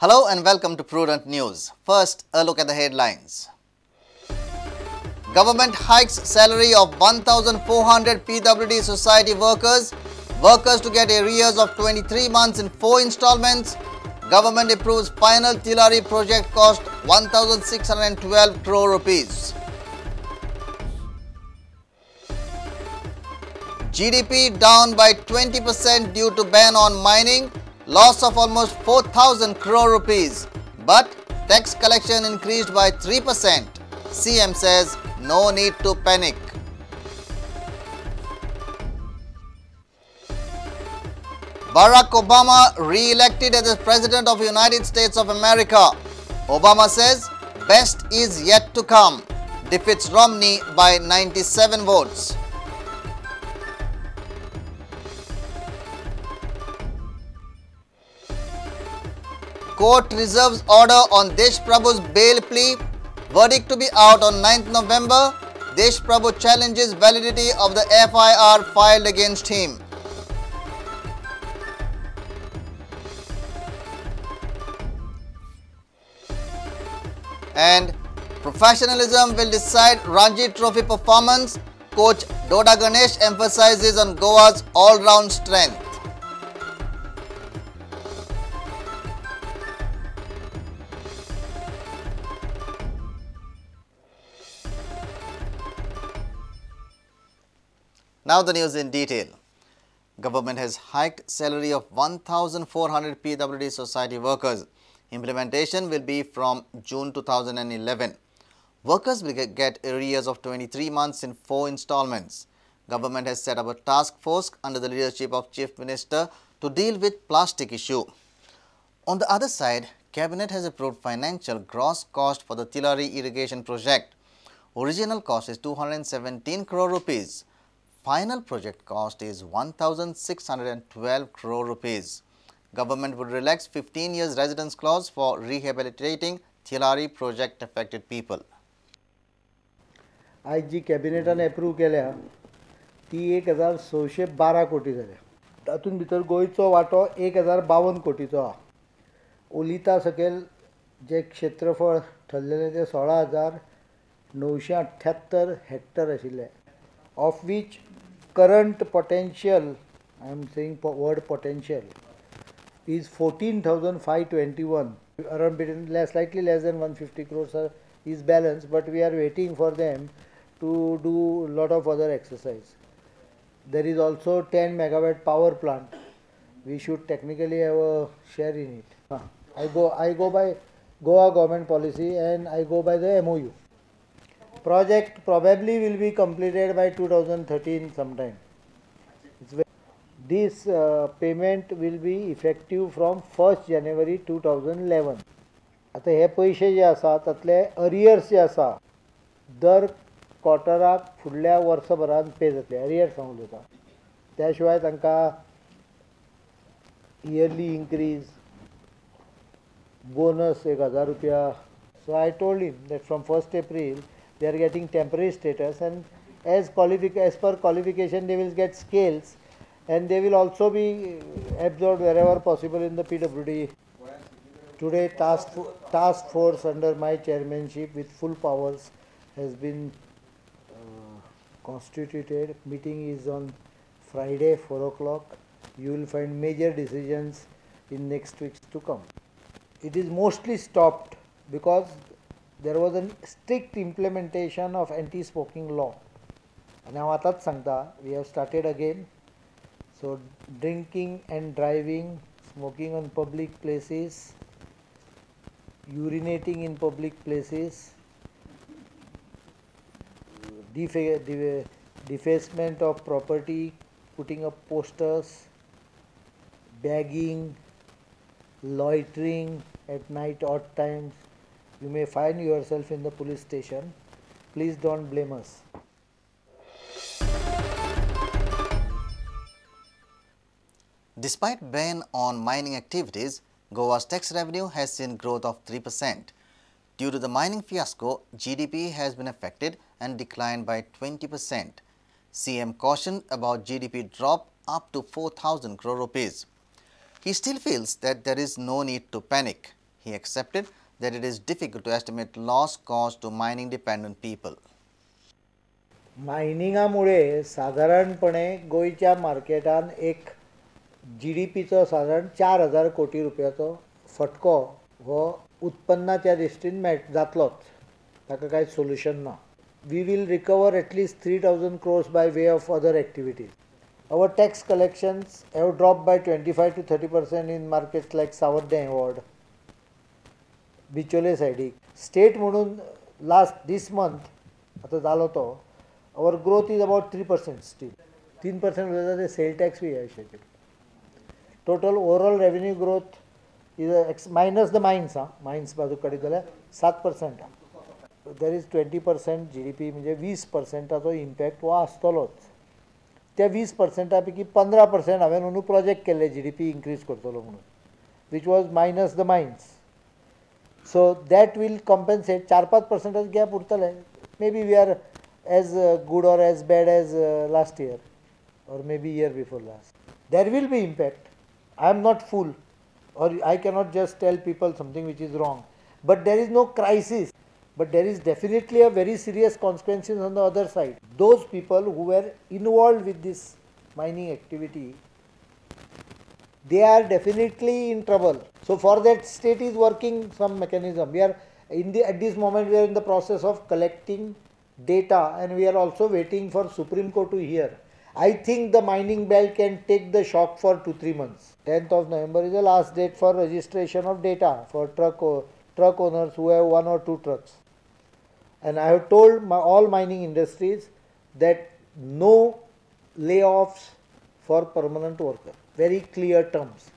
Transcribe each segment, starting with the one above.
Hello and welcome to Prudent News. First, a look at the headlines. Government hikes salary of 1,400 PWD society workers. Workers to get arrears of 23 months in 4 installments. Government approves final Tillari project cost 1,612 crore rupees. GDP down by 20% due to ban on mining. Loss of almost 4,000 crore rupees, but tax collection increased by 3%. CM says no need to panic. Barack Obama re-elected as the President of the United States of America. Obama says best is yet to come. Defeats Romney by 97 votes. Court reserves order on Desh Prabhu's bail plea. Verdict to be out on 9th November. Desh Prabhu challenges validity of the FIR filed against him. And professionalism will decide Ranji Trophy performance. Coach Doda Ganesh emphasizes on Goa's all-round strength. Now the news in detail. Government has hiked salary of 1,400 PWD society workers. Implementation will be from June 2011. Workers will get arrears of 23 months in 4 installments. Government has set up a task force under the leadership of Chief Minister to deal with plastic issue. On the other side, Cabinet has approved financial gross cost for the Tillari irrigation project. Original cost is 217 crore rupees. Final project cost is 1,612 crore rupees. Government would relax 15 years residence clause for rehabilitating Tillari project affected people. आज जी कॅबिनेटान approve केल्या ती 1,612 कोटी जाल्या. तातूंत भितर गोंयचो वांटो 1,052 कोटीचो आहा. ओलिता सकयल जे क्षेत्रफळ ठरलेलें तें 16,978 हेक्टर आशिल्लें, of which current potential, I am saying word potential, is 14,521. Around between slightly less than 150 crores is balanced, but we are waiting for them to do a lot of other exercise. There is also 10 megawatt power plant. We should technically have a share in it. I go by Goa government policy and I go by the MOU. Project probably will be completed by 2013 sometime. This payment will be effective from 1st January 2011. आता हे पैसे जे आसा तातले arrears जे आसा दर क्वार्टराक फुडल्या वर्सभरान पे जातले. arrears हांव उलयता. त्या शिवाय तांकां yearly increase, bonus 1,000 रुपया. So I told him that from 1st April they are getting temporary status, and as per qualification they will get scales, and they will also be absorbed wherever possible in the PWD. Today task force under my chairmanship with full powers has been constituted. Meeting is on Friday 4 o'clock. You will find major decisions in next weeks to come. It is mostly stopped because there was a strict implementation of anti-smoking law. And now we have started again. So drinking and driving, smoking on public places, urinating in public places, defacement of property, putting up posters, bagging, loitering at night odd times. You may find yourself in the police station. Please don't blame us. Despite ban on mining activities, Goa's tax revenue has seen growth of 3%. Due to the mining fiasco, GDP has been affected and declined by 20%. CM cautioned about GDP drop up to 4,000 crore rupees. He still feels that there is no need to panic. he accepted that it is difficult to estimate loss caused to mining dependent people. मायनिंगामुळे साधारणपणे गोयच्या मार्केटान एक GDPचो साधारण 4,000 कोटी रुपयाचो फटको हो उत्पन्नाच्या दृश्टीन जातलोच. ताका कांय सोल्युशन ना. We will recover at least 3,000 crores by way of other activities. Our tax collections have dropped by 25 to 30% in markets like Sawadde Ward, Bichole side. State म्हणून this month आता जालो तो our growth is about 3% still. 3% whether the sale tax we have. Total overall revenue growth is minus the mines. Mines बाजू कडे गेल्यार 7%. There is 20% GDP म्हणजे 20%ाचो impact हो आसतलोच. त्या 20% पैकी 15% हांवें अंदू प्रोजेक्ट केल्ले GDP इन्क्रीज करतलो म्हणून, which was minus the mines. So that will compensate. 4-5% gap उरतले. Maybe we are as good or as bad as last year or maybe year before last. There will be impact. I am not fool or I cannot just tell people something which is wrong. But there is no crisis. But there is definitely a very serious consequences on the other side. Those people who were involved with this mining activity, they are definitely in trouble. So for that, state is working some mechanism. We are at this moment we are in the process of collecting data, and we are also waiting for Supreme Court to hear. I think the mining belt can take the shock for 2-3 months. 10th of November is the last date for registration of data for truck owners who have 1 or 2 trucks. And I have told all mining industries that no layoffs for permanent workers. Very clear terms.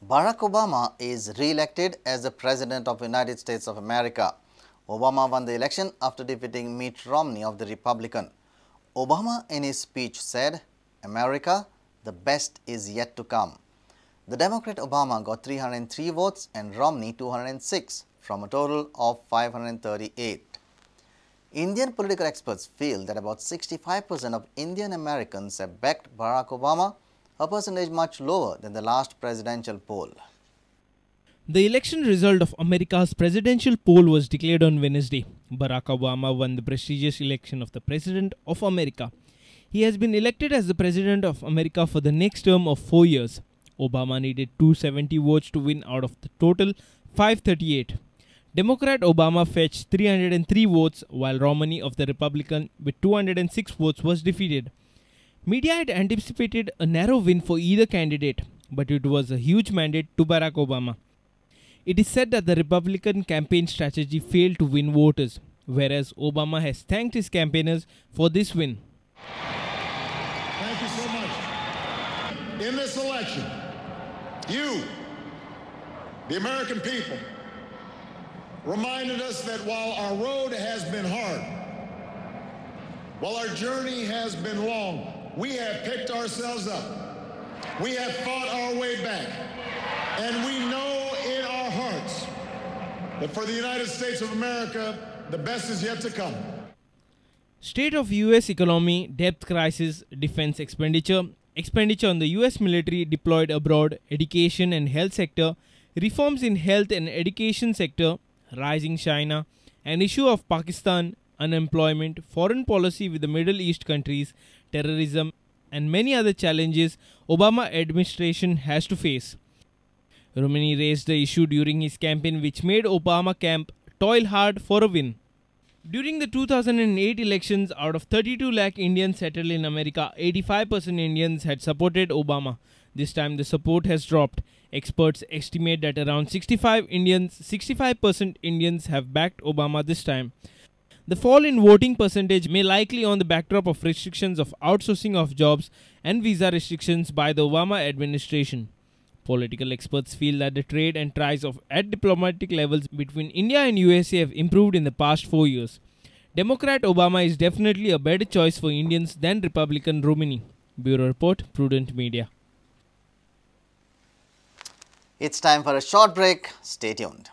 Barack Obama is re-elected as the President of the United States of America. Obama won the election after defeating Mitt Romney of the Republican. Obama in his speech said, "America, the best is yet to come." The Democrat Obama got 303 votes and Romney 206 from a total of 538. Indian political experts feel that about 65% of Indian Americans have backed Barack Obama, a percentage much lower than the last presidential poll. The election result of America's presidential poll was declared on Wednesday. Barack Obama won the prestigious election of the President of America. He has been elected as the President of America for the next term of 4 years. Obama needed 270 votes to win out of the total 538. Democrat Obama fetched 303 votes, while Romney of the Republican with 206 votes was defeated. Media had anticipated a narrow win for either candidate, but it was a huge mandate to Barack Obama. It is said that the Republican campaign strategy failed to win voters, whereas Obama has thanked his campaigners for this win. Thank you so much. In this election, you, the American people, reminded us that while our road has been hard, while our journey has been long, we have picked ourselves up. We have fought our way back. And we know in our hearts that for the United States of America, the best is yet to come. State of US economy, debt crisis, defense expenditure, expenditure on the US military deployed abroad, education and health sector, reforms in health and education sector, rising China, an issue of Pakistan, unemployment, foreign policy with the Middle East countries, terrorism, and many other challenges Obama administration has to face. Romney raised the issue during his campaign, which made Obama camp toil hard for a win. During the 2008 elections, out of 32 lakh Indians settled in America, 85% Indians had supported Obama. This time the support has dropped. Experts estimate that around 65% Indians have backed Obama this time. The fall in voting percentage may likely on the backdrop of restrictions of outsourcing of jobs and visa restrictions by the Obama administration. Political experts feel that the trade and ties at diplomatic levels between India and USA have improved in the past 4 years. Democrat Obama is definitely a better choice for Indians than Republican Romney. Bureau Report, Prudent Media. It's time for a short break. Stay tuned.